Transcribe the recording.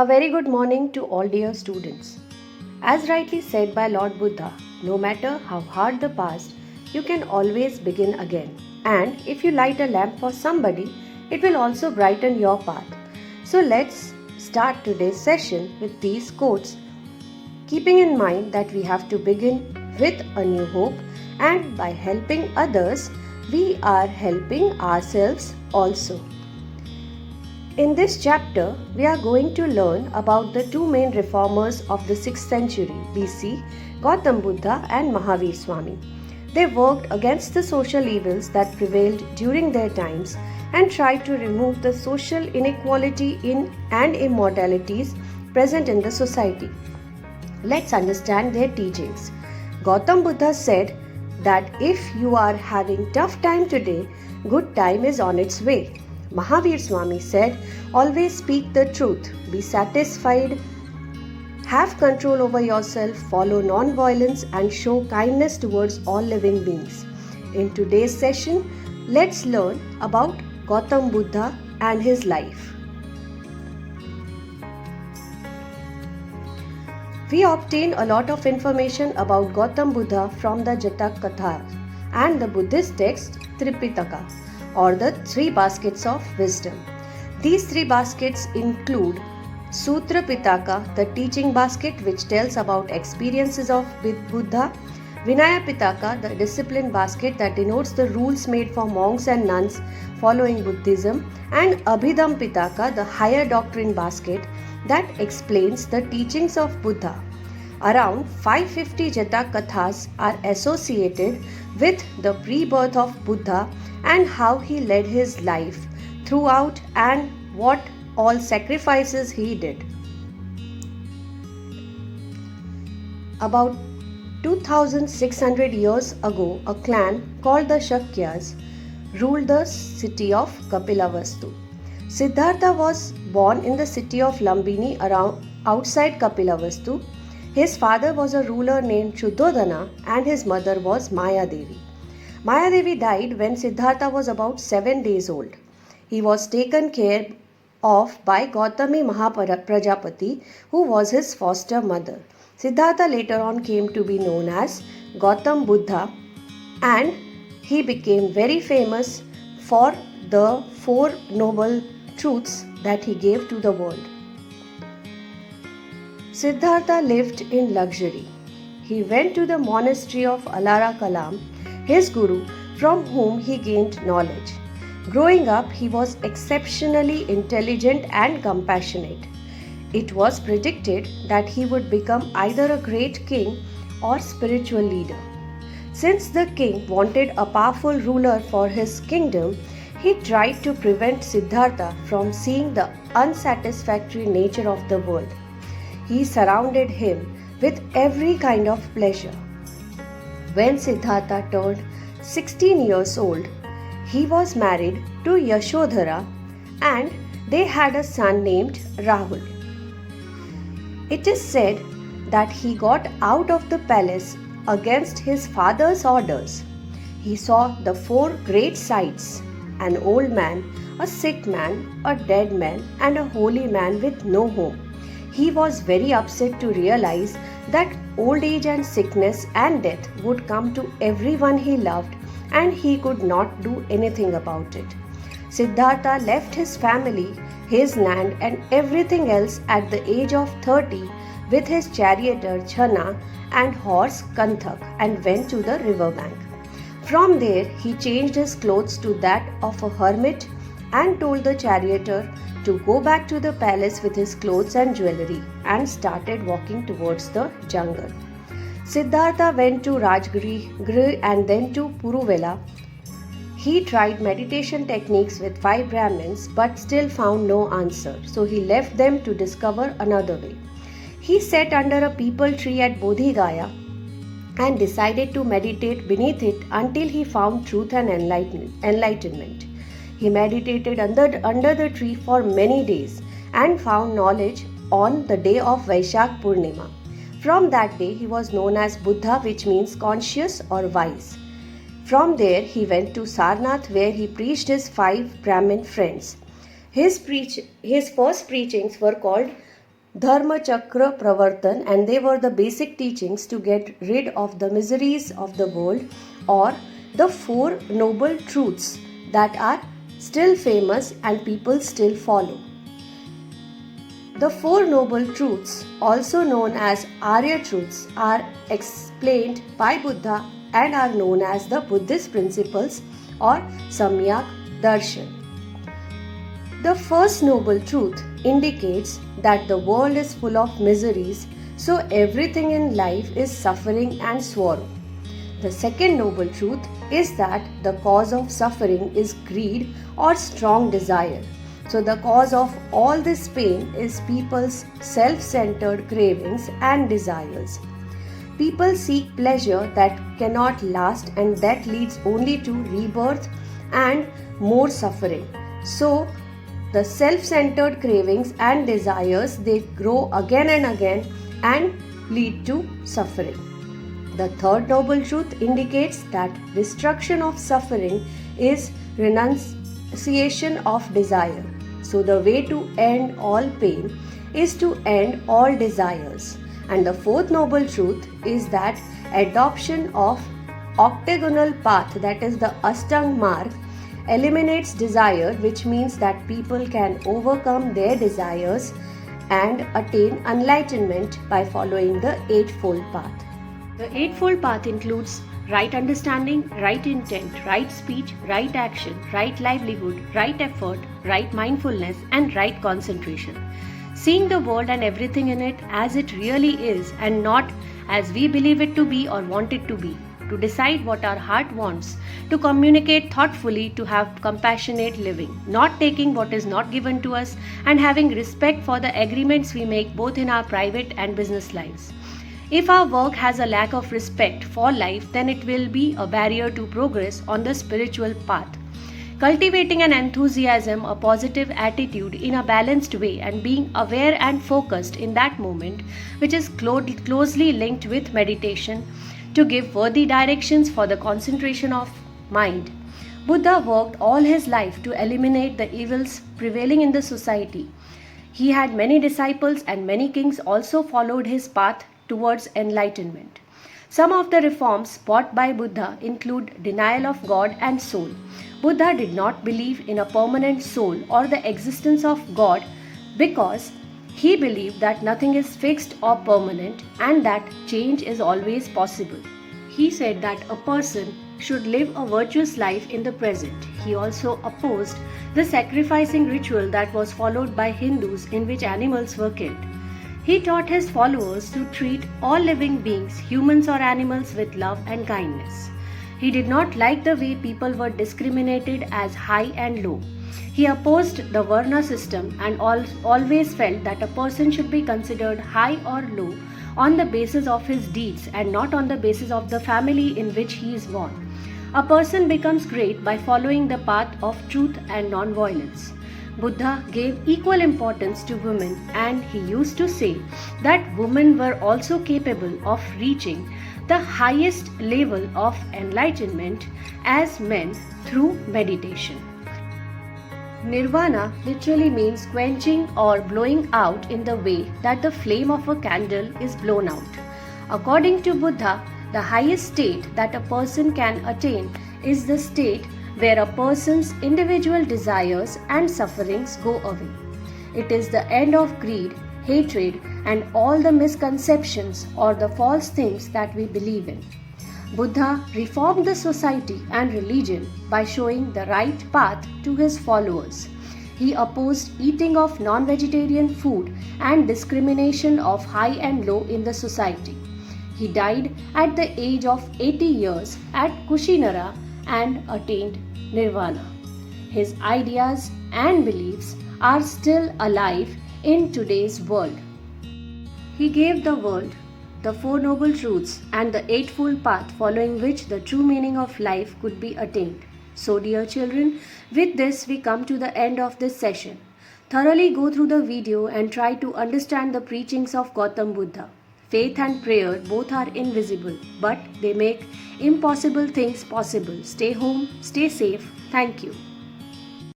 A very good morning to all dear students. As rightly said by Lord Buddha, no matter how hard the past, you can always begin again. And if you light a lamp for somebody, it will also brighten your path. So let's start today's session with these quotes, keeping in mind that we have to begin with a new hope, and by helping others, we are helping ourselves also. In this chapter, we are going to learn about the two main reformers of the 6th century BC, Gautam Buddha and Mahavir Swami. They worked against the social evils that prevailed during their times and tried to remove the social inequality and immoralities present in the society. Let's understand their teachings. Gautam Buddha said that if you are having tough time today, good time is on its way. Mahavir Swami said, always speak the truth, be satisfied, have control over yourself, follow non-violence and show kindness towards all living beings. In today's session, let's learn about Gautam Buddha and his life. We obtain a lot of information about Gautam Buddha from the Jatak Katha and the Buddhist text Tripitaka, or the three baskets of wisdom. These three baskets include Sutra Pitaka, the teaching basket which tells about experiences of Buddha, Vinaya Pitaka, the discipline basket that denotes the rules made for monks and nuns following Buddhism, and Abhidham Pitaka, the higher doctrine basket that explains the teachings of Buddha. Around 550 Jatak Kathas are associated with the pre-birth of Buddha and how he led his life throughout and what all sacrifices he did. About 2600 years ago, a clan called the Shakyas ruled the city of Kapilavastu. Siddhartha was born in the city of Lumbini outside Kapilavastu. His father was a ruler named Shuddhodana and his mother was Mayadevi. Mayadevi died when Siddhartha was about 7 days old. He was taken care of by Gautami Mahaprajapati, who was his foster mother. Siddhartha later on came to be known as Gautam Buddha, and he became very famous for the 4 noble truths that he gave to the world. Siddhartha lived in luxury. He went to the monastery of Alara Kalam, his guru, from whom he gained knowledge. Growing up, he was exceptionally intelligent and compassionate. It was predicted that he would become either a great king or spiritual leader. Since the king wanted a powerful ruler for his kingdom, he tried to prevent Siddhartha from seeing the unsatisfactory nature of the world. He surrounded him with every kind of pleasure. When Siddhartha turned 16 years old, he was married to Yashodhara and they had a son named Rahul. It is said that he got out of the palace against his father's orders. He saw the 4 great sights: an old man, a sick man, a dead man, and a holy man with no home. He was very upset to realize that old age and sickness and death would come to everyone he loved, and he could not do anything about it. Siddhartha left his family, his land, and everything else at the age of 30 with his charioteer Chana and horse Kanthak and went to the riverbank. From there, he changed his clothes to that of a hermit and told the charioteer to go back to the palace with his clothes and jewelry and started walking towards the jungle. Siddhartha went to Rajgriha and then to Puruvela. He tried meditation techniques with 5 Brahmins but still found no answer, so he left them to discover another way. He sat under a peepal tree at Bodhi Gaya and decided to meditate beneath it until he found truth and enlightenment. He meditated under the tree for many days and found knowledge on the day of Vaishak Purnima. From that day, he was known as Buddha, which means conscious or wise. From there, he went to Sarnath, where he preached his 5 Brahmin friends. His first preachings were called Dharma Chakra Pravartan, and they were the basic teachings to get rid of the miseries of the world, or the Four Noble Truths that are still famous and people still follow. The Four Noble Truths, also known as Arya Truths, are explained by Buddha and are known as the Buddhist principles or Samyak Darshan. The first noble truth indicates that the world is full of miseries, so everything in life is suffering and sorrow. The second noble truth is that the cause of suffering is greed or strong desire. So the cause of all this pain is people's self-centered cravings and desires. People seek pleasure that cannot last, and that leads only to rebirth and more suffering. So the self-centered cravings and desires, they grow again and again and lead to suffering. The third noble truth indicates that destruction of suffering is renunciation of desire. So the way to end all pain is to end all desires. And the fourth noble truth is that adoption of octagonal path, that is the Ashtang Marg, eliminates desire, which means that people can overcome their desires and attain enlightenment by following the Eightfold Path. The Eightfold Path includes right understanding, right intent, right speech, right action, right livelihood, right effort, right mindfulness, and right concentration. Seeing the world and everything in it as it really is and not as we believe it to be or want it to be. To decide what our heart wants, to communicate thoughtfully, to have compassionate living, not taking what is not given to us, and having respect for the agreements we make both in our private and business lives. If our work has a lack of respect for life, then it will be a barrier to progress on the spiritual path. Cultivating an enthusiasm, a positive attitude in a balanced way, and being aware and focused in that moment, which is closely linked with meditation, to give worthy directions for the concentration of mind. Buddha worked all his life to eliminate the evils prevailing in the society. He had many disciples, and many kings also followed his path towards enlightenment. Some of the reforms brought by Buddha include denial of God and soul. Buddha did not believe in a permanent soul or the existence of God because he believed that nothing is fixed or permanent and that change is always possible. He said that a person should live a virtuous life in the present. He also opposed the sacrificing ritual that was followed by Hindus, in which animals were killed. He taught his followers to treat all living beings, humans or animals, with love and kindness. He did not like the way people were discriminated as high and low. He opposed the Varna system and always felt that a person should be considered high or low on the basis of his deeds and not on the basis of the family in which he is born. A person becomes great by following the path of truth and non-violence. Buddha gave equal importance to women, and he used to say that women were also capable of reaching the highest level of enlightenment as men through meditation. Nirvana literally means quenching or blowing out in the way that the flame of a candle is blown out. According to Buddha, the highest state that a person can attain is the state where a person's individual desires and sufferings go away. It is the end of greed, hatred, and all the misconceptions or the false things that we believe in. Buddha reformed the society and religion by showing the right path to his followers. He opposed eating of non-vegetarian food and discrimination of high and low in the society. He died at the age of 80 years at Kushinara and attained Nirvana. His ideas and beliefs are still alive in today's world. He gave the world the Four Noble Truths and the Eightfold Path, following which the true meaning of life could be attained. So, dear children, with this we come to the end of this session. Thoroughly go through the video and try to understand the preachings of Gautam Buddha. Faith and prayer both are invisible, but they make impossible things possible. Stay home, stay safe. Thank you.